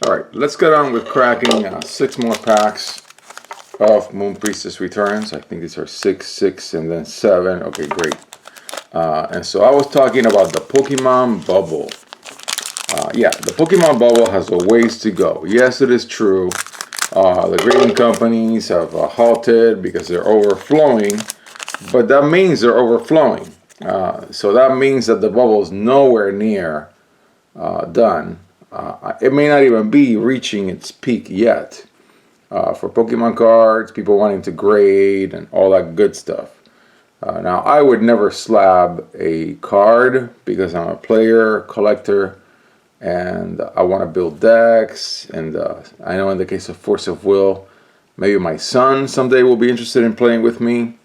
Alright, let's get on with cracking 6 more packs of Moon Priestess returns. I think these are 6, 6, and then 7. Okay, great. And so I was talking about the Pokemon bubble. Yeah, the Pokemon bubble has a ways to go. Yes, it is true. The grading companies have halted because they're overflowing, but that means they're overflowing. So that means that the bubble is nowhere near done. It may not even be reaching its peak yet. For Pokemon cards, people wanting to grade and all that good stuff. Now, I would never slab a card because I'm a player, collector, and I want to build decks. And I know in the case of Force of Will, maybe my son someday will be interested in playing with me.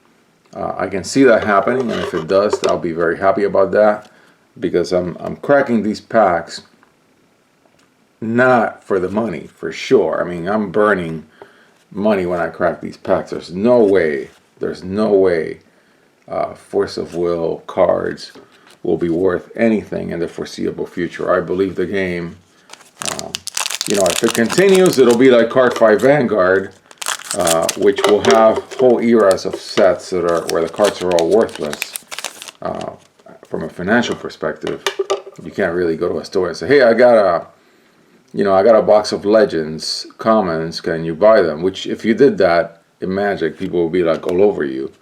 I can see that happening, and if it does, I'll be very happy about that because I'm cracking these packs not for the money, for sure. I mean, I'm burning money when I crack these packs. There's no way Force of Will cards will be worth anything in the foreseeable future. I believe the game, if it continues, it'll be like Card 5 Vanguard, which will have whole eras of sets that are where the cards are all worthless. From a financial perspective, you can't really go to a store and say, hey, I got a box of Legends commons, can you buy them? Which, if you did that in Magic, people would be like all over you.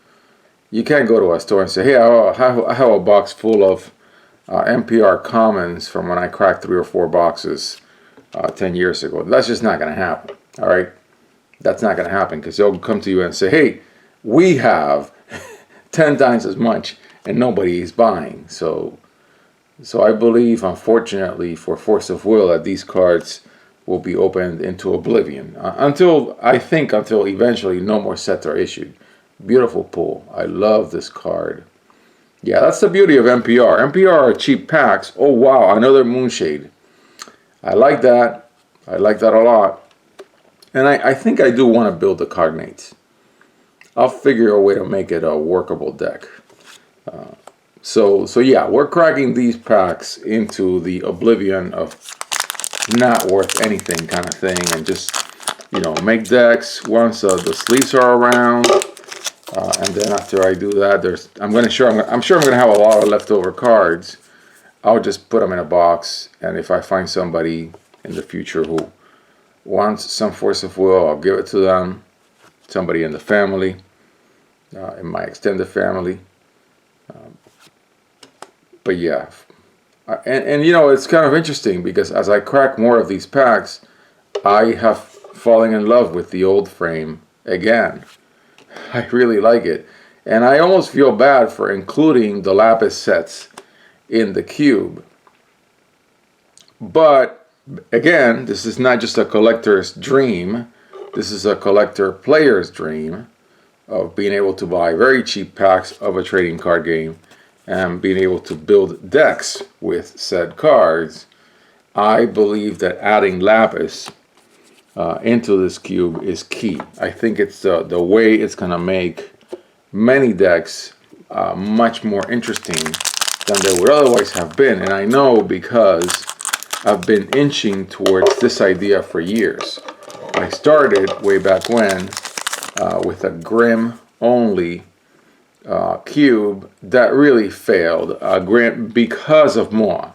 You can't go to a store and say, hey, I have a box full of NPR commons from when I cracked 3 or 4 boxes 10 years ago. That's just not going to happen, all right? That's not going to happen because they'll come to you and say, hey, we have 10 times as much and nobody is buying. So I believe, unfortunately, for Force of Will, that these cards will be opened into oblivion until eventually no more sets are issued. Beautiful pull. I love this card. Yeah, that's the beauty of NPR. NPR are cheap packs. Oh, wow, another Moonshade. I like that. I like that a lot. And I think I do want to build the cognates. I'll figure a way to make it a workable deck. So yeah, we're cracking these packs into the oblivion of not worth anything kind of thing, and just make decks once the sleeves are around, and then after I do that, I'm sure I'm gonna have a lot of leftover cards. I'll just put them in a box, and if I find somebody in the future who wants some Force of Will, I'll give it to them. Somebody in the family, in my extended family. But yeah, and it's kind of interesting because as I crack more of these packs, I have fallen in love with the old frame again. I really like it, and I almost feel bad for including the Lapis sets in the cube. But again, this is not just a collector's dream. This is a collector player's dream of being able to buy very cheap packs of a trading card game and being able to build decks with said cards. I believe that adding Lapis into this cube is key. I think it's the way it's going to make many decks much more interesting than they would otherwise have been. And I know because I've been inching towards this idea for years. I started way back when with a Grimm only cube that really failed, Grimm, because of Moa.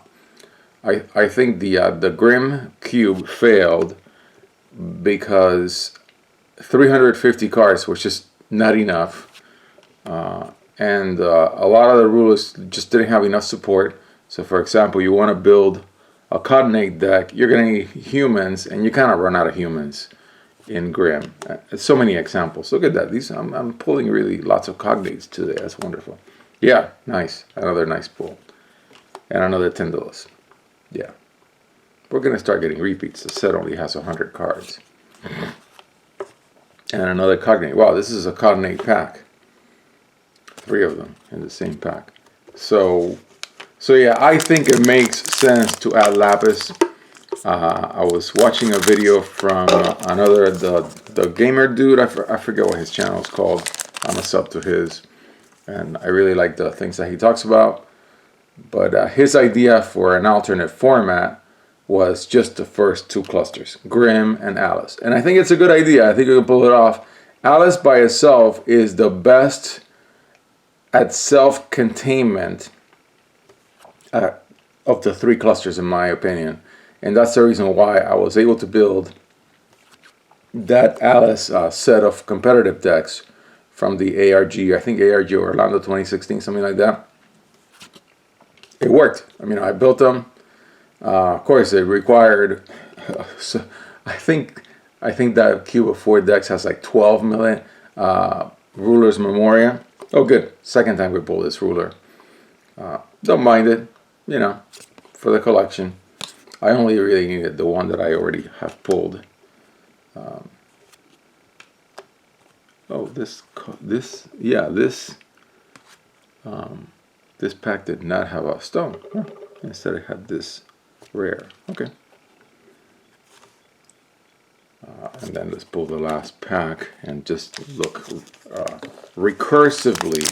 I think the Grimm cube failed because 350 cards was just not enough, and a lot of the rulers just didn't have enough support. So for example, you want to build a cognate deck, you're going to need humans, and you kind of run out of humans in Grimm. So many examples. Look at that. I'm pulling really lots of cognates today. That's wonderful. Yeah, nice. Another nice pull. And another $10. Yeah. We're going to start getting repeats. The set only has 100 cards. And another cognate. Wow, this is a cognate pack. 3 of them in the same pack. So yeah, I think it makes sense to add Lapis. I was watching a video from the gamer dude. I forget what his channel is called. I'm a sub to his, and I really like the things that he talks about. But his idea for an alternate format was just the first two clusters, Grimm and Alice. And I think it's a good idea. I think you can pull it off. Alice by itself is the best at self-containment of the three clusters, in my opinion. And that's the reason why I was able to build that Alice set of competitive decks from the ARG, I think ARG Orlando 2016, something like that. It worked. I mean, I built them. Of course, it required. So I think that cube of 4 decks has like 12 million rulers Memoria. Oh, good. Second time we pulled this ruler. Don't mind it, you know, for the collection. I only really needed the one that I already have pulled. Oh, this pack did not have a stone. Huh. Instead, it had this rare. Okay. And then let's pull the last pack and just look recursively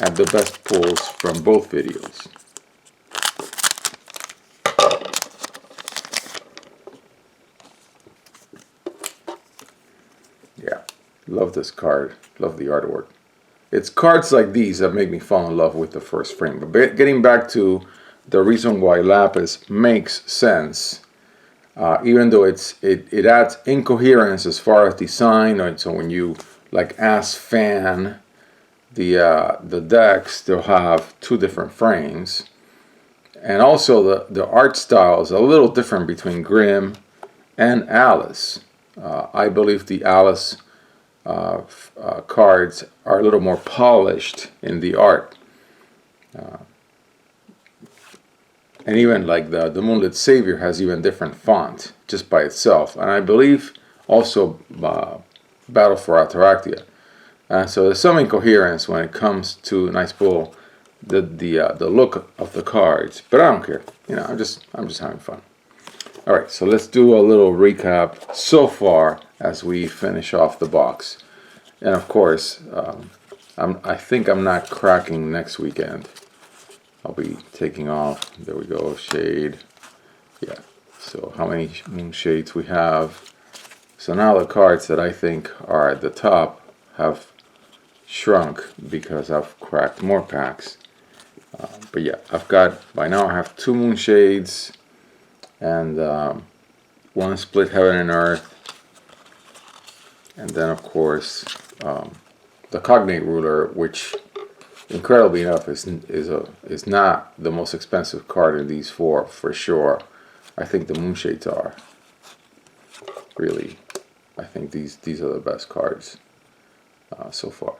at the best pulls from both videos. Yeah, love this card. Love the artwork. It's cards like these that make me fall in love with the first frame. But getting back to the reason why Lapis makes sense, even though it adds incoherence as far as design. And so when you like ask fan the decks, they'll have 2 different frames, and also the art style is a little different between Grimm and Alice. I believe the Alice cards are a little more polished in the art, and even like the Moonlit Savior has even different font just by itself, and I believe also Battle for Ataraxia. So there's some incoherence when it comes to Nice Bull, the look of the cards, but I don't care. You know, I'm just having fun. All right, so let's do a little recap so far as we finish off the box. And of course, I think I'm not cracking next weekend. I'll be taking off. There we go, shade. Yeah, so how many moon shades we have. So now the cards that I think are at the top have shrunk because I've cracked more packs. But yeah, by now I have 2 moon shades and 1 split heaven and earth. And then of course the cognate ruler, which incredibly enough is not the most expensive card in these 4 for sure. I think the moonshades are. Really, I think these are the best cards so far.